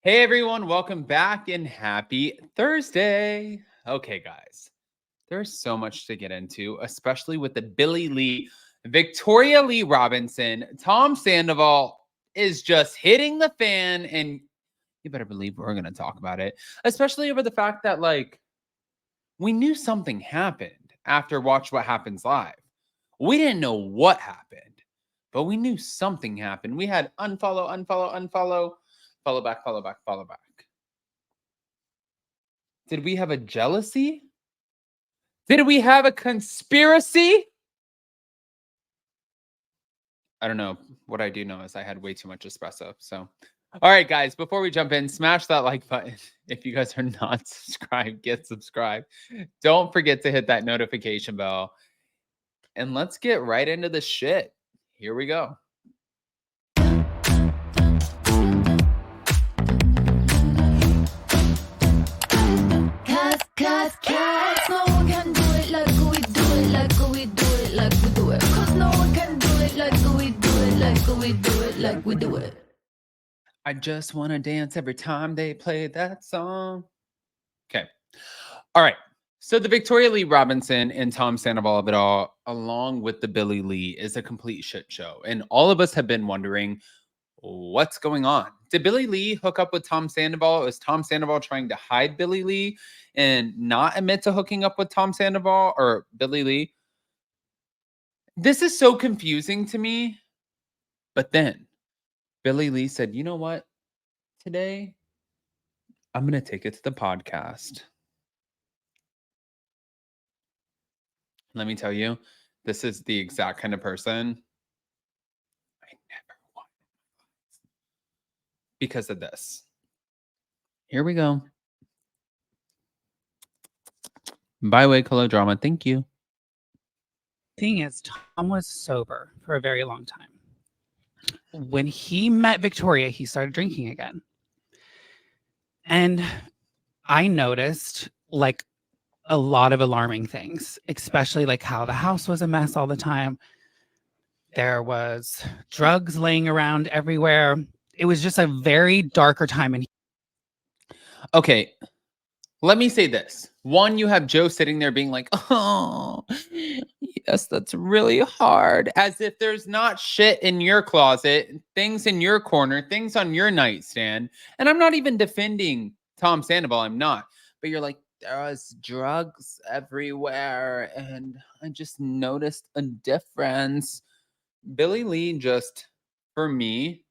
Hey everyone, welcome back and happy Thursday. Okay, guys, there's so much to get into, especially with the Billie Lee, Victoria Lee Robinson, Tom Sandoval is just hitting the fan, and you better believe we're going to talk about it, especially over the fact that, like, we knew something happened after Watch What Happens Live. We didn't know what happened, but we knew something happened. We had unfollow, unfollow, unfollow, follow back, follow back, follow back. Did we have a jealousy? Did we have a conspiracy? I don't know. What I do know is I had way too much espresso. So, all right, guys, before we jump in, smash that like button. If you guys are not subscribed, get subscribed. Don't forget to hit that notification bell. And let's get right into the shit. Here we go. Cause no one can do it like we do it, like we do it, like we do it. Cause no one can do it like we do it, like we do it, like we do it. I just want to dance every time they play that song. Okay. All right. So the Victoria Lee Robinson and Tom Sandoval of it all, along with the Billie Lee, is a complete shit show. And all of us have been wondering, what's going on? Did Billie Lee hook up with Tom Sandoval? Is Tom Sandoval trying to hide Billie Lee and not admit to hooking up with Tom Sandoval or Billie Lee? This is so confusing to me. But then Billie Lee said, you know what? Today, I'm going to take it to the podcast. Let me tell you, this is the exact kind of person I never want because of this. Here we go. Byway color drama. Thank you. Thing is, Tom was sober for a very long time. When he met Victoria, he started drinking again. And I noticed like a lot of alarming things, especially like how the house was a mess all the time. There was drugs laying around everywhere. It was just a very darker time. And okay, let me say this. One, you have Joe sitting there being like, oh, yes, that's really hard. As if there's not shit in your closet, things in your corner, things on your nightstand. And I'm not even defending Tom Sandoval. I'm not. But you're like, there was drugs everywhere. And I just noticed a difference. Billie Lee just, for me,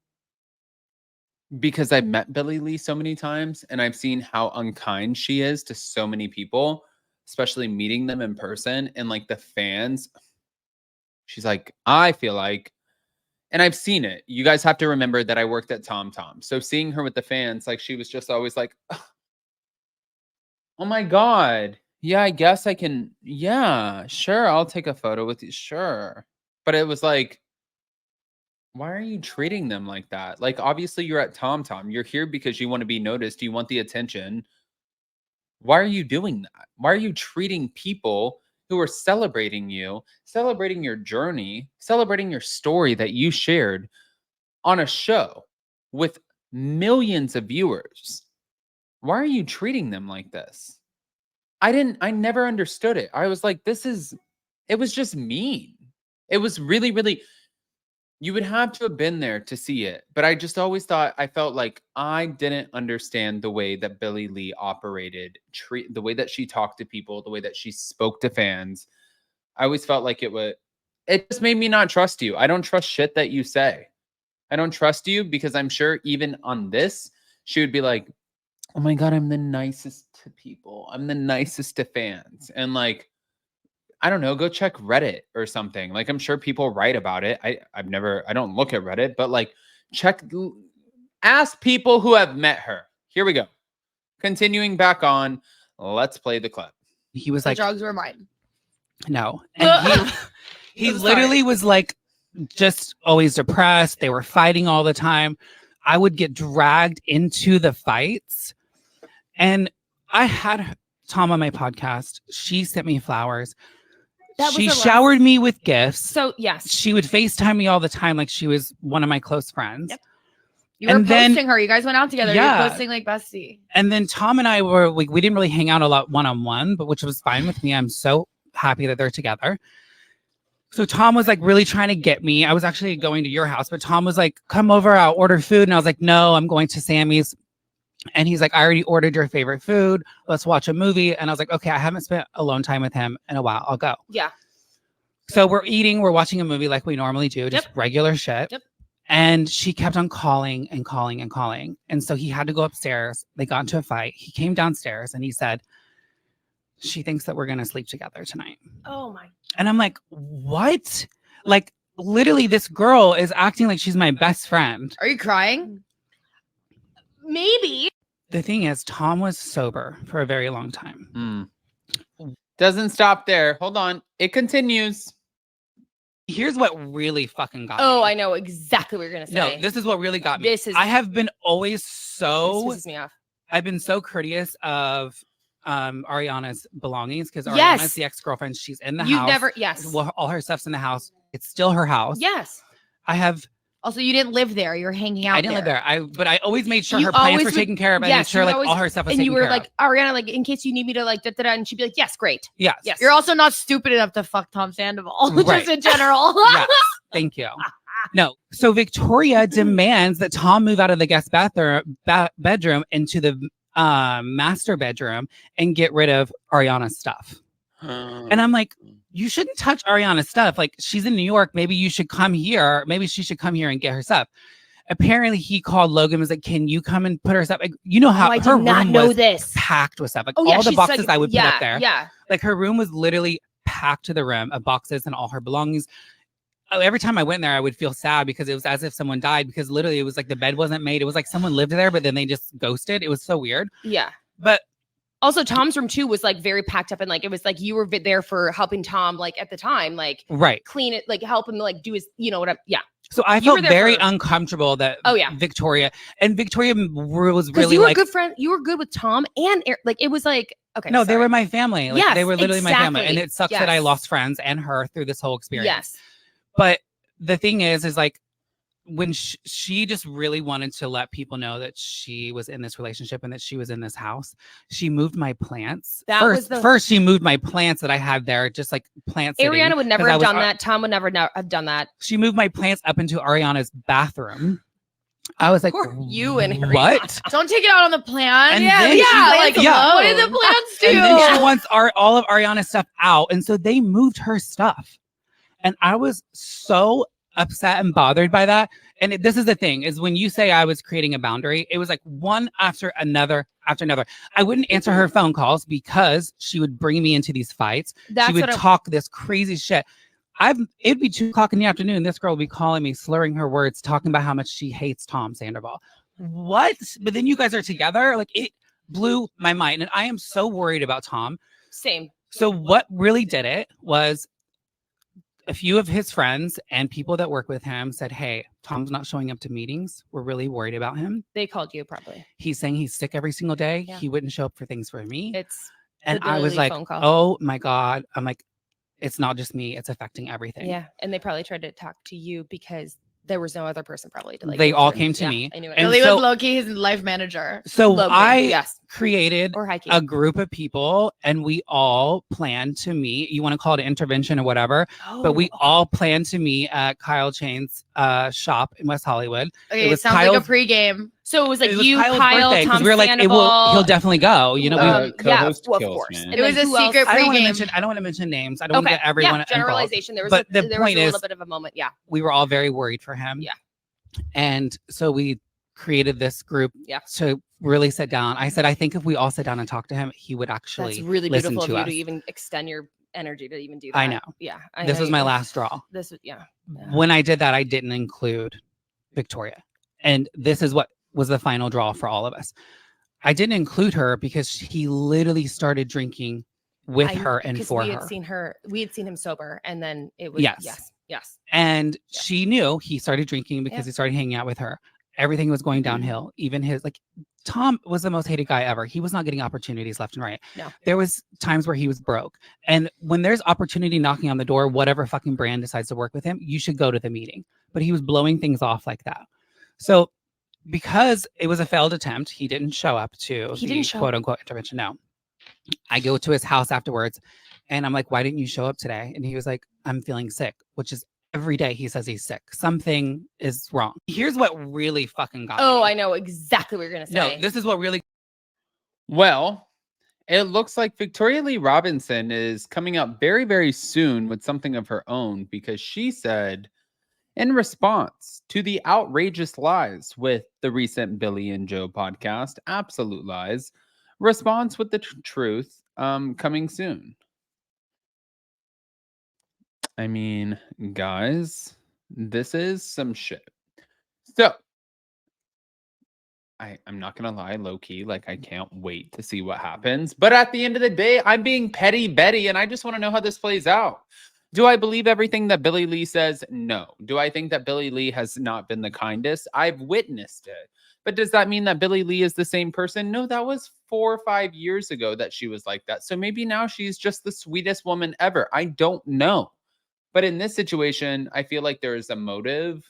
because I've met Billie Lee so many times and I've seen how unkind she is to so many people, especially meeting them in person and like the fans. She's like, I feel like, and I've seen it. You guys have to remember that I worked at Tom Tom. So seeing her with the fans, like she was just always like, oh my God. Yeah, I guess I can. Yeah, sure. I'll take a photo with you. Sure. But it was like, why are you treating them like that? Like, obviously, you're at Tom Tom. You're here because you want to be noticed. You want the attention. Why are you doing that? Why are you treating people who are celebrating you, celebrating your journey, celebrating your story that you shared on a show with millions of viewers? Why are you treating them like this? I never understood it. I was like, it was just mean. It was really, really. You would have to have been there to see it. But I just always thought, I felt like I didn't understand the way that Billie Lee operated, the way that she talked to people, the way that she spoke to fans. I always felt like it just made me not trust you. I don't trust shit that you say. I don't trust you because I'm sure even on this, she would be like, oh my God, I'm the nicest to people. I'm the nicest to fans. And like, I don't know, go check Reddit or something. Like, I'm sure people write about it. I don't look at Reddit, but like ask people who have met her. Here we go. Continuing back on, let's play the clip. he was The like, drugs were mine. no. And he literally was like, just always depressed. They were fighting all the time. I would get dragged into the fights. And I had Tom on my podcast. She sent me flowers. That was She the last- showered me with gifts. So yes, She would FaceTime me all the time like she was one of my close friends. Yep. You were And then- posting her. You guys went out together. Yeah. You're posting like bestie. And then Tom and I were we didn't really hang out a lot one-on-one, but which was fine with me. I'm so happy that they're together. So Tom was like really trying to get me. I was actually going to your house, but Tom was like, come over, I'll order food. And I was like, no, I'm going to Sammy's. And he's like, I already ordered your favorite food. Let's watch a movie. And I was like, okay, I haven't spent alone time with him in a while. I'll go. Yeah. So we're watching a movie like we normally do, just regular shit. Yep. And she kept on calling and calling and calling. And so he had to go upstairs. They got into a fight. He came downstairs and he said, she thinks that we're going to sleep together tonight. Oh my. And I'm like, what? Like, literally, this girl is acting like she's my best friend. Are you crying? Maybe. The thing is, Tom was sober for a very long time. Doesn't stop there. Hold on. It continues. Here's what really fucking got me. Oh, I know exactly what you're gonna say. No, this is what really got me. This is. I have been always This so. pisses me off. I've been so courteous of Ariana's belongings because Ariana's Yes. the ex-girlfriend. She's in the You've house. never. Yes. Well, all her stuff's in the house. It's still her house. Yes. I have. Also, you didn't live there. You were hanging out. I didn't live there. But I always made sure You her plans always were would- taken care of. I yes, made sure you like always- all her stuff was And taken you were care like, of. Ariana, like in case you need me to like da da da, and she'd be like, yes, great. Yes. Yes. You're also not stupid enough to fuck Tom Sandoval, Right. just in general. Yes. Thank you. No. So Victoria demands that Tom move out of the guest bedroom into the master bedroom and get rid of Ariana's stuff. And I'm like, you shouldn't touch Ariana's stuff. Like, she's in New York. Maybe you should come here. Maybe she should come here and get her stuff. Apparently, he called Logan and was like, can you come and put her stuff? Like, you know how I her did not room know was this. packed with stuff. Like, Oh yeah, all the she's boxes like, I would yeah, put up there. Yeah. Like, her room was literally packed to the rim of boxes and all her belongings. Oh, every time I went there, I would feel sad because it was as if someone died, because literally it was like the bed wasn't made. It was like someone lived there, but then they just ghosted. It was so weird. Yeah. But Also, Tom's room too was like very packed up, and like it was like you were there for helping Tom, like at the time, like right. clean it, like help him, like do his, you know what I'm. Yeah. So I You were felt there very for- uncomfortable that Oh, yeah. Victoria was Because really you were like, good friend, you were good with Tom and like it was like okay. no, they sorry. were my family. Like, Yes, they were literally my family. And exactly. it sucks that I Yes. lost friends and her through this whole experience. Yes. But the thing is like, when she just really wanted to let people know that she was in this relationship and that she was in this house, she moved my plants. That was the- First, she moved my plants that I had there, just like plants. Ariana would never 'cause I have was- done that. Tom would never have done that. She moved my plants up into Ariana's bathroom. I was like, Poor you and Ariana. what? Don't take it out on the plant. And yeah, then leave she the went plants yeah. alone. What did the plants do? And then she wants all of Ariana's stuff out. And so they moved her stuff. And I was so upset and bothered by that. And this is the thing, is when you say I was creating a boundary, it was like one after another after another. I wouldn't answer her phone calls because she would bring me into these fights. That's She would what talk this crazy shit. It'd be 2:00 in the afternoon. This girl would be calling me, slurring her words, talking about how much she hates Tom Sandoval. What? But then you guys are together? Like, it blew my mind. And I am so worried about Tom. Same. So what really did it was a few of his friends and people that work with him said, hey, Tom's not showing up to meetings. We're really worried about him. They called you probably. He's saying he's sick every single day. Yeah. He wouldn't show up for things for me. It's And I was literally like, phone call. oh my God. I'm like, it's not just me. It's affecting everything. yeah, and they probably tried to talk to you because there was no other person probably to like. They go all through. came to Yeah, me, I knew it. and Billy so- was low-key his life manager. So Logan, I yes, created or hiking. a group of people and we all planned to meet. You want to call it an intervention or whatever, but we Oh. all planned to meet at Kyle Chain's shop in West Hollywood. Okay, it was sounds like Kyle's- a pregame. So it was like It was you, Kyle's Kyle, birthday, 'cause Tom we were like, Sandoval. he'll definitely go. You know, Uh, we, co-host well, of kills, course. man. And It was then a who else? secret I don't want to pregame. mention. I don't want to mention names. I don't want to Okay, get everyone yeah, involved. generalization. There was, But the there point was a is- little bit of a moment. Yeah, We were all very worried for him. Yeah. And so we created this group Yeah. to really sit down. I said, I think if we all sit down and talk to him, he would actually that's really listen beautiful of to you us. to even extend your energy to even do that. I know. Yeah, This know was you- my last straw. This was yeah. When I did that, I didn't include Victoria. And this is what was the final draw for all of us. I didn't include her because he literally started drinking with I- her and because for we her. had seen her. We had seen him sober, and then it was Yes. yes. And Yeah. she knew he started drinking because Yeah. he started hanging out with her. Everything was going downhill. Even his Tom was the most hated guy ever. He was not getting opportunities left and right. No. There was times where he was broke. And when there's opportunity knocking on the door, whatever fucking brand decides to work with him, you should go to the meeting. But he was blowing things off like that. So because it was a failed attempt, he didn't show up to He the didn't show quote unquote intervention. No. I go to his house afterwards and I'm like, why didn't you show up today? And he was like, I'm feeling sick, which is every day he says he's sick. Something is wrong. Here's what really fucking got Oh, me. I know exactly what you're gonna say. No, this is what really. Well, it looks like Victoria Lee Robinson is coming up very, very soon with something of her own because she said, in response to the outrageous lies with the recent Billy and Joe podcast, Absolute Lies, response with the truth coming soon. I mean, guys, this is some shit. So, I'm not gonna lie, low key, like I can't wait to see what happens. But at the end of the day, I'm being petty Betty, and I just want to know how this plays out. Do I believe everything that Billie Lee says? No. Do I think that Billie Lee has not been the kindest? I've witnessed it. But does that mean that Billie Lee is the same person? No, that was 4 or 5 years ago that she was like that. So maybe now she's just the sweetest woman ever. I don't know. But in this situation, I feel like there is a motive.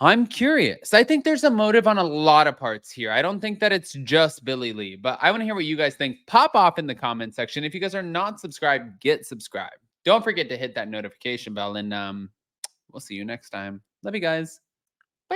I'm curious. I think there's a motive on a lot of parts here. I don't think that it's just Billie Lee, but I want to hear what you guys think. Pop off in the comment section. If you guys are not subscribed, get subscribed. Don't forget to hit that notification bell, and we'll see you next time. Love you guys.